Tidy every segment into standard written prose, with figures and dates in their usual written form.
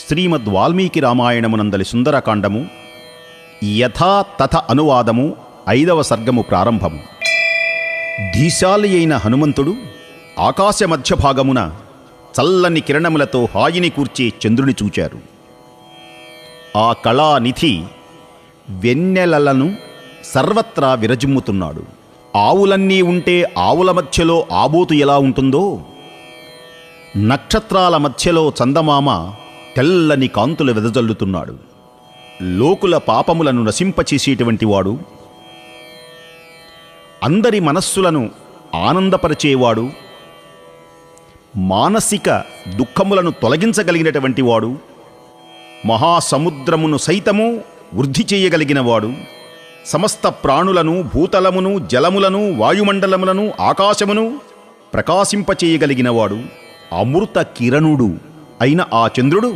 శ్రీమద్ వాల్మీకి రామాయణమునందలి సుందరకాండము యథా తథ అనువాదము 5వ సర్గము ప్రారంభము. ధీశాలి అయిన హనుమంతుడు ఆకాశ మధ్య భాగమున చల్లని కిరణములతో హాయిని కూర్చే చంద్రుని చూచారు. ఆ కళానిధి వెన్నెలలను సర్వత్రా విరజిమ్ముతున్నాడు. ఆవులన్నీ ఉంటే ఆవుల మధ్యలో ఆబోతు ఎలా ఉంటుందో, నక్షత్రాల మధ్యలో చందమామ తెల్లని కాంతులు వెదజల్లుతున్నాడు. లోకుల పాపములను నశింపచేసేటువంటి వాడు, అందరి మనస్సులను ఆనందపరిచేవాడు, మానసిక దుఃఖములను తొలగించగలిగినటువంటి వాడు, మహాసముద్రమును సైతము వృద్ధి చేయగలిగినవాడు, సమస్త ప్రాణులను, భూతలమును, జలములను, వాయుమండలములను, ఆకాశమును ప్రకాశింపచేయగలిగినవాడు, అమృత కిరణుడు అయిన ఆ చంద్రుడు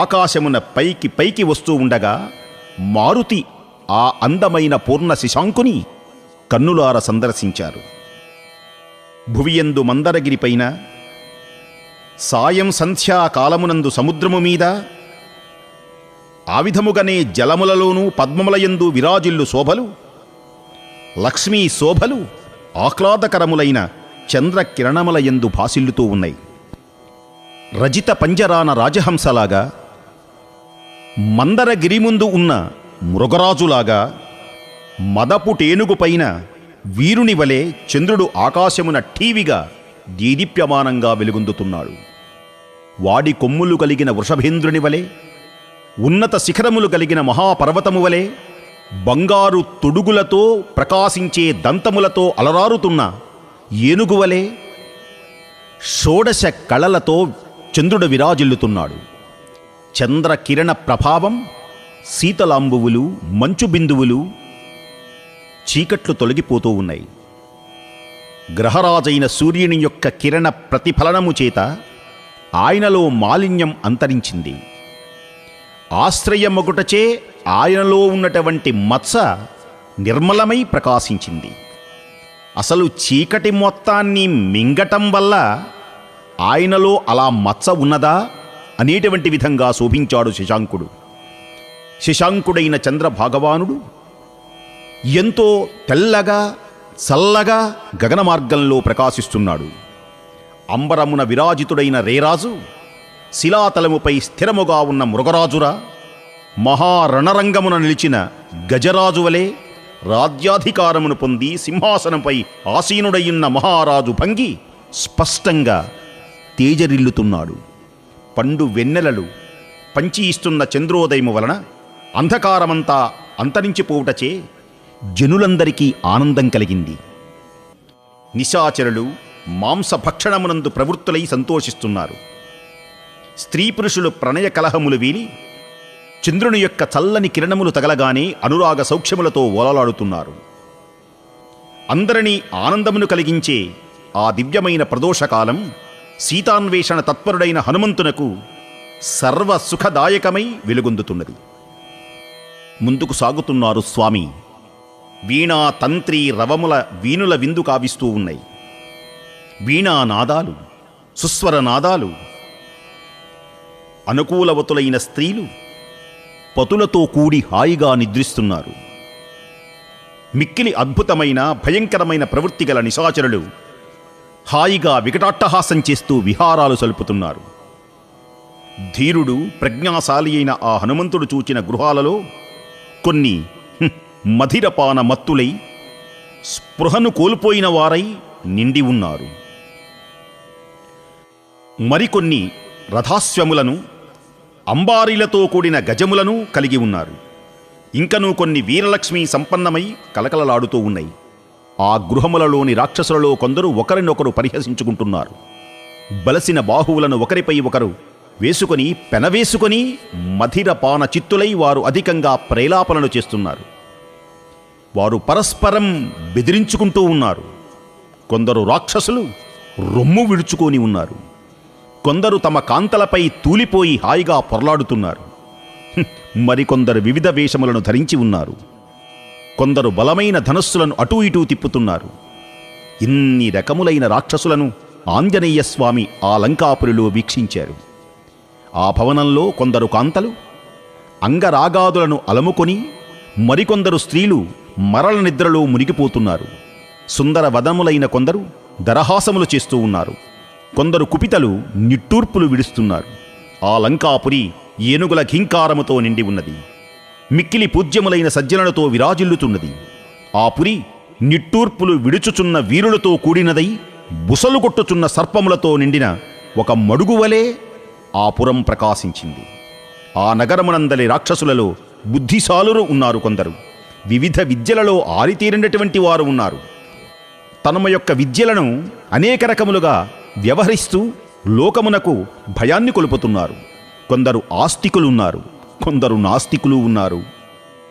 ఆకాశమున పైకి పైకి వస్తూ ఉండగా మారుతి ఆ అందమైన పూర్ణ శశాంకుని కన్నులార సందర్శించారు. భువియందు మందరగిరిపైన సాయం సంధ్యాకాలమునందు సముద్రము మీద ఆ విధముగానే జలములలోనూ పద్మములయందు విరాజిల్లు శోభలు, లక్ష్మీ శోభలు ఆహ్లాదకరములైన చంద్రకిరణములయందు భాసిల్లుతూ ఉన్నాయి. రజిత పంజరాన రాజహంసలాగా, మందరగిరి ముందు ఉన్న మృగరాజులాగా, మదపు టేనుగుపైన వీరుని వలె చంద్రుడు ఆకాశమున ఠీవిగా దీదీప్యమానంగా వెలుగొందుతున్నాడు. వాడి కొమ్ములు కలిగిన వృషభేంద్రుని వలె, ఉన్నత శిఖరములు కలిగిన మహాపర్వతము వలె, బంగారు తొడుగులతో ప్రకాశించే దంతములతో అలరారుతున్న ఏనుగు వలె, షోడశ కళలతో చంద్రుడు విరాజిల్లుతున్నాడు. చంద్రకిరణ ప్రభావం శీతలాంబువులు, మంచు బిందువులు, చీకట్లు తొలగిపోతూ ఉన్నాయి. గ్రహరాజైన సూర్యుని యొక్క కిరణ ప్రతిఫలనము చేత ఆయనలో మాలిన్యం అంతరించింది. ఆశ్రయమొకటచే ఆయనలో ఉన్నటువంటి మత్స నిర్మలమై ప్రకాశించింది. అసలు చీకటి మొత్తాన్ని మింగటం వల్ల ఆయనలో అలా మచ్చ ఉన్నదా అనేటువంటి విధంగా శోభించాడు శశాంకుడు. శశాంకుడైన చంద్రభాగవానుడు ఎంతో తెల్లగా చల్లగా గగన మార్గంలో ప్రకాశిస్తున్నాడు. అంబరమున విరాజితుడైన రేరాజు శిలాతలముపై స్థిరముగా ఉన్న మృగరాజురా, మహారణరంగమున నిలిచిన గజరాజు వలె రాజ్యాధికారమును పొంది సింహాసనంపై ఆసీనుడయ్యున్న మహారాజు భంగి స్పష్టంగా తేజరిల్లుతున్నాడు. పండు వెన్నెలలు పంచి ఇస్తున్న చంద్రోదయము వలన అంధకారమంతా అంతరించిపోవుటచే జనులందరికీ ఆనందం కలిగింది. నిశాచరులు మాంసభక్షణమునందు ప్రవృత్తులై సంతోషిస్తున్నారు. స్త్రీ పురుషులు ప్రణయ కలహములు వీలి చంద్రుని యొక్క చల్లని కిరణములు తగలగానే అనురాగ సౌఖ్యములతో ఓలలాడుతున్నారు. అందరినీ ఆనందమును కలిగించే ఆ దివ్యమైన ప్రదోషకాలం సీతాన్వేషణ తత్పరుడైన హనుమంతునకు సర్వ సుఖదాయకమై వెలుగొందుతున్నది. ముందుకు సాగుతున్నారు స్వామి. వీణా తంత్రి రవముల వీణుల విందు కావిస్తూ ఉన్నాయి. వీణానాదాలు, సుస్వరనాదాలు. అనుకూలవతులైన స్త్రీలు పతులతో కూడి హాయిగా నిద్రిస్తున్నారు. మిక్కిలి అద్భుతమైన భయంకరమైన ప్రవృత్తి గల నిశాచరులు హాయిగా వికటాట్టహాసం చేస్తూ విహారాలు సలుపుతున్నారు. ధీరుడు ప్రజ్ఞాశాలి అయిన ఆ హనుమంతుడు చూచిన గృహాలలో కొన్ని మధిరపాన మత్తులై స్పృహను కోల్పోయిన వారై నిండి ఉన్నారు. మరికొన్ని రథాశ్వములను, అంబారీలతో కూడిన గజములను కలిగి ఉన్నారు. ఇంకనూ కొన్ని వీరలక్ష్మి సంపన్నమై కలకలలాడుతూ ఉన్నాయి. ఆ గృహములలోని రాక్షసులలో కొందరు ఒకరినొకరు పరిహసించుకుంటున్నారు. బలసిన బాహువులను ఒకరిపై ఒకరు వేసుకొని పెనవేసుకొని మధిరపాన చిత్తులై వారు అధికంగా ప్రేలాపనలు చేస్తున్నారు. వారు పరస్పరం బెదిరించుకుంటూ ఉన్నారు. కొందరు రాక్షసులు రొమ్ము విడుచుకొని ఉన్నారు. కొందరు తమ కాంతలపై తూలిపోయి హాయిగా పొరలాడుతున్నారు. మరికొందరు వివిధ వేషములను ధరించి ఉన్నారు. కొందరు బలమైన ధనస్సులను అటూ ఇటూ తిప్పుతున్నారు. ఇన్ని రకములైన రాక్షసులను ఆంజనేయస్వామి ఆ లంకాపురిలో వీక్షించారు. ఆ భవనంలో కొందరు కాంతలు అంగరాగాదులను అలముకొని మరికొందరు స్త్రీలు మరల నిద్రలో మునిగిపోతున్నారు. సుందర వదములైన కొందరు దరహాసములు చేస్తూ ఉన్నారు. కొందరు కుపితలు నిట్టూర్పులు విడుస్తున్నారు. ఆ లంకాపురి ఏనుగుల ఘీంకారముతో నిండి ఉన్నది. మిక్కిలి పూజ్యములైన సజ్జనులతో విరాజిల్లుతున్నది. ఆ పురి నిట్టూర్పులు విడుచుచున్న వీరులతో కూడినదై బుసలు కొట్టుచున్న సర్పములతో నిండిన ఒక మడుగువలే ఆ పురం ప్రకాశించింది. ఆ నగరమునందలి రాక్షసులలో బుద్ధిశాలురు ఉన్నారు. కొందరు వివిధ విద్యలలో ఆరితేరినటువంటి వారు ఉన్నారు. తమ యొక్క విద్యలను అనేక రకములుగా వ్యవహరిస్తూ లోకమునకు భయాన్ని కొలుపుతున్నారు. కొందరు ఆస్తికులు ఉన్నారు, కొందరు నాస్తికులు ఉన్నారు.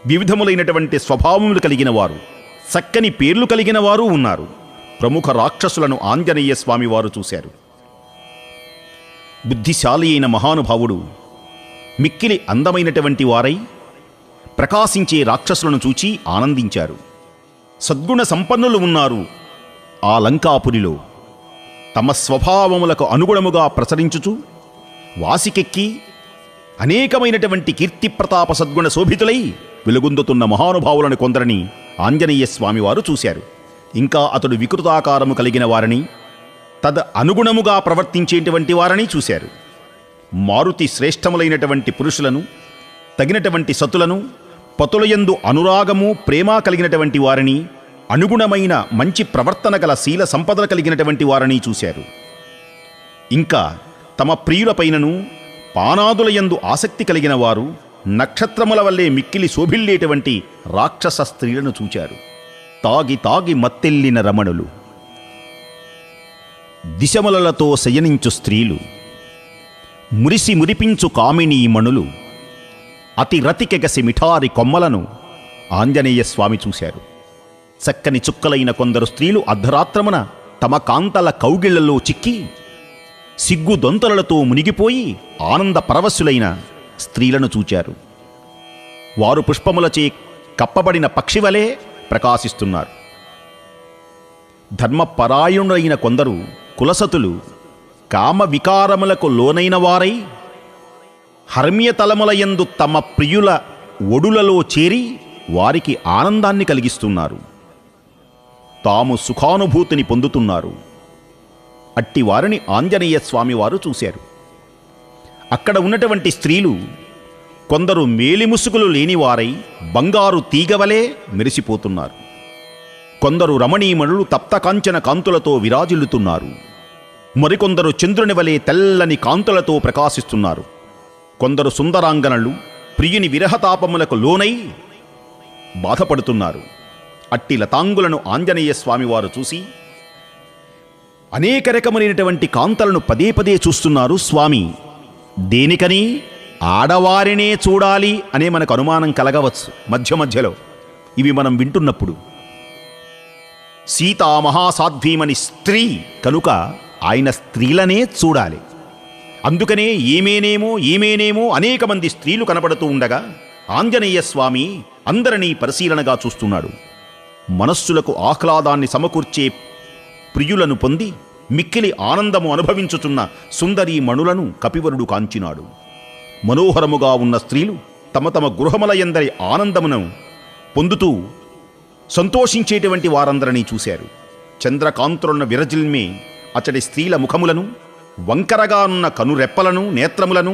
వివిధములైనటువంటి స్వభావములు కలిగిన వారు, చక్కని పేర్లు కలిగిన వారు ఉన్నారు. ప్రముఖ రాక్షసులను ఆంజనేయ స్వామి వారు చూశారు. బుద్ధిశాలి అయిన మహానుభావుడు మిక్కిలి అందమైనటువంటి వారై ప్రకాశించే రాక్షసులను చూచి ఆనందించారు. సద్గుణ సంపన్నులు ఉన్నారు ఆ లంకాపురిలో. తమ స్వభావములకు అనుగుణముగా ప్రసరించుచు వాసికెక్కి అనేకమైనటువంటి కీర్తి ప్రతాప సద్గుణ శోభితులై వెలుగొందుతున్న మహానుభావులను కొందరిని ఆంజనేయ స్వామి వారు చూశారు. ఇంకా అతడు వికృతాకారము కలిగిన వారిని, అనుగుణముగా ప్రవర్తించేటువంటి వారిని చూశారు. మారుతి శ్రేష్టములైనటువంటి పురుషులను, తగినటువంటి సతులను, పతులయందు అనురాగము ప్రేమ కలిగినటువంటి వారిని, అనుగుణమైన మంచి ప్రవర్తన గల శీల సంపదలు కలిగినటువంటి వారిని చూశారు. ఇంకా తమ ప్రియులపైనను పానాదులయందు ఆసక్తి కలిగిన వారు, నక్షత్రముల వల్లే మిక్కిలి శోభిల్లేటువంటి రాక్షస స్త్రీలను చూచారు. తాగి తాగి మత్తెల్లిన రమణులు, దిశములతో శయనించు స్త్రీలు, మురిసి మురిపించు కామినీమణులు, అతి రతికెగసి మిఠారి కొమ్మలను ఆంజనేయ స్వామి చూశారు. చక్కని చుక్కలైన కొందరు స్త్రీలు అర్ధరాత్రమున తమ కాంతల కౌగిళ్లలో చిక్కి సిగ్గు దొంతలతో మునిగిపోయి ఆనంద పరవశులైన స్త్రీలను చూచారు. వారు పుష్పములచే కప్పబడిన పక్షివలే ప్రకాశిస్తున్నారు. ధర్మపరాయణులైన కొందరు కులసతులు కామ వికారములకు లోనైన వారై హర్మ్యతలములయందు తమ ప్రియుల ఒడులలో చేరి వారికి ఆనందాన్ని కలిగిస్తున్నారు. తాము సుఖానుభూతిని పొందుతున్నారు. అట్టి వారిని ఆంజనేయ స్వామి వారు చూశారు. అక్కడ ఉన్నటువంటి స్త్రీలు కొందరు మేలిముసుగులు లేనివారై బంగారు తీగవలే మెరిసిపోతున్నారు. కొందరు రమణీమణులు తప్తకాంచన కాంతులతో విరాజిల్లుతున్నారు. మరికొందరు చంద్రుని వలె తెల్లని కాంతులతో ప్రకాశిస్తున్నారు. కొందరు సుందరాంగనలు ప్రియుని విరహతాపములకు లోనై బాధపడుతున్నారు. అట్టి లతాంగులను ఆంజనేయ స్వామివారు చూసి అనేక రకములైనటువంటి కాంతలను పదే పదే చూస్తున్నారు. స్వామి, దేనికని ఆడవారినే చూడాలి అనే మనకు అనుమానం కలగవచ్చు మధ్య మధ్యలో ఇవి మనం వింటున్నప్పుడు. సీతా మహాసాధ్వీమని స్త్రీ కనుక ఆయన స్త్రీలనే చూడాలి. అందుకనే ఏమేనేమో అనేక మంది స్త్రీలు కనపడుతూ ఉండగా ఆంజనేయ స్వామి అందరినీ పరిశీలనగా చూస్తున్నాడు. మనస్సులకు ఆహ్లాదాన్ని సమకూర్చే ప్రియులను పొంది మిక్కిలి ఆనందము అనుభవించుచున్న సుందరీ మణులను కపివరుడు కాంచినాడు. మనోహరముగా ఉన్న స్త్రీలు తమ తమ గృహములయందరి ఆనందమును పొందుతూ సంతోషించేటువంటి వారందరినీ చూశారు. చంద్రకాంతులున్న విరజిల్మే అతడి స్త్రీల ముఖములను, వంకరగా ఉన్న కనురెప్పలను, నేత్రములను,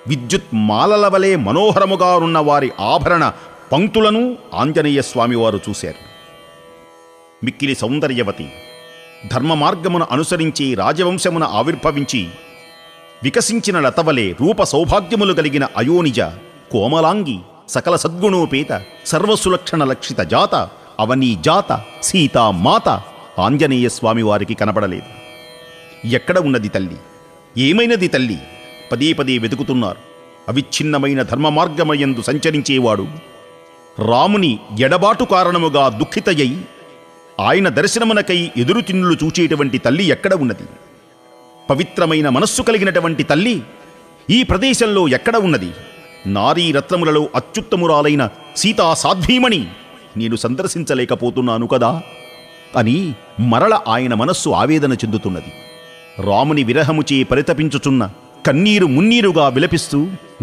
విద్యుత్ మాలల వలె మనోహరముగా ఉన్న వారి ఆభరణ పంక్తులను ఆంజనేయ స్వామివారు చూశారు. మిక్కిలి సౌందర్యవతి, ధర్మ మార్గమును అనుసరించి రాజవంశమున ఆవిర్భవించి వికసించిన లతవలే రూప సౌభాగ్యములు కలిగిన అయోనిజ కోమలాంగి సకల సద్గుణోపేత సర్వసులక్షణ లక్షిత జాత అవనీ జాత సీతామాత ఆంజనేయ స్వామి వారికి కనబడలేదు. ఎక్కడ ఉన్నది తల్లి, ఏమైనది తల్లి? పదే పదే వెతుకుతున్నారు. అవిచ్ఛిన్నమైన ధర్మ మార్గమయందు సంచరించేవాడు రాముని ఎడబాటు కారణముగా దుఃఖితయ్యి ఆయన దర్శనమునకై ఎదురుతిన్నులు చూచేటువంటి తల్లి ఎక్కడ ఉన్నది? పవిత్రమైన మనస్సు కలిగినటువంటి తల్లి ఈ ప్రదేశంలో ఎక్కడ ఉన్నది? నారీ రత్నములలో అత్యుత్తమురాలైన సీతా సాధ్వీమణి నేను సందర్శించలేకపోతున్నాను కదా అని మరల ఆయన మనస్సు ఆవేదన చెందుతున్నది. రాముని విరహముచే పరితపించుచున్న కన్నీరు మున్నీరుగా విలపిస్తూ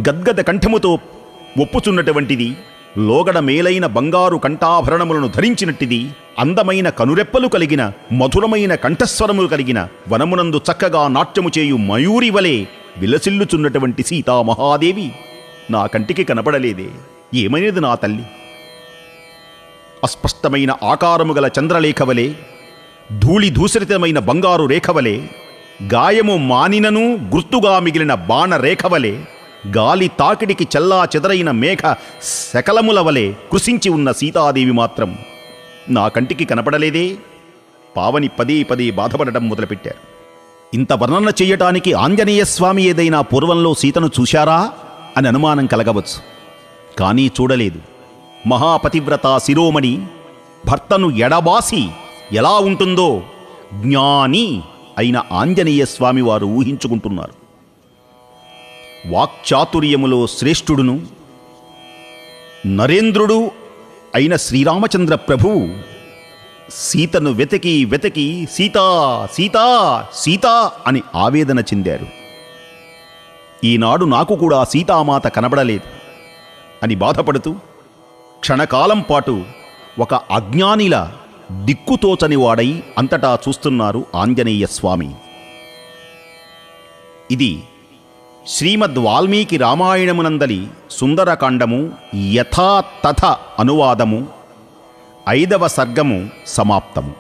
గద్గద కంఠముతో ఒప్పుచున్నటువంటిది, లోగడ మేలైన బంగారు కంఠాభరణములను ధరించినట్టిది, అందమైన కనురెప్పలు కలిగిన మధురమైన కంఠస్వరములు కలిగిన వనమునందు చక్కగా నాట్యము చేయు మయూరి వలె విలసిల్లుచున్నటువంటి సీతామహాదేవి నా కంటికి కనపడలేదే. ఏమైనది నా తల్లి? అస్పష్టమైన ఆకారము గల చంద్రలేఖవలే, ధూళి ధూసరితమైన బంగారు రేఖవలే, గాయము మానినను గుర్తుగా మిగిలిన బాణరేఖవలే, గాలి తాకిడికి చల్లా చెదరైన మేఘ శకలముల వలె కృషించి ఉన్న సీతాదేవి మాత్రం నా కంటికి కనపడలేదే. పావని పదే పదే బాధపడటం మొదలుపెట్టారు. ఇంత వర్ణన చెయ్యటానికి ఆంజనేయ స్వామి ఏదైనా పూర్వంలో సీతను చూశారా అని అనుమానం కలగవచ్చు. కానీ చూడలేదు. మహాపతివ్రత శిరోమణి భర్తను ఎడబాసి ఎలా ఉంటుందో జ్ఞాని అయిన ఆంజనేయ స్వామి వారు ఊహించుకుంటున్నారు. వాక్చాతుర్యములో శ్రేష్ఠుడును నరేంద్రుడు అయిన శ్రీరామచంద్ర ప్రభువు సీతను వెతికి వెతికి సీతా సీతా సీతా అని ఆవేదన చెందారు. ఈనాడు నాకు కూడా సీతామాత కనబడలేదు అని బాధపడుతూ క్షణకాలం పాటు ఒక అజ్ఞానిలా దిక్కుతోచని వాడై అంతటా చూస్తున్నారు ఆంజనేయ స్వామి. ఇది శ్రీమద్ వాల్మీకి రామాయణమునందలి సుందరకాండము యథాతథ అనువాదము 5వ సర్గము సమాప్తము.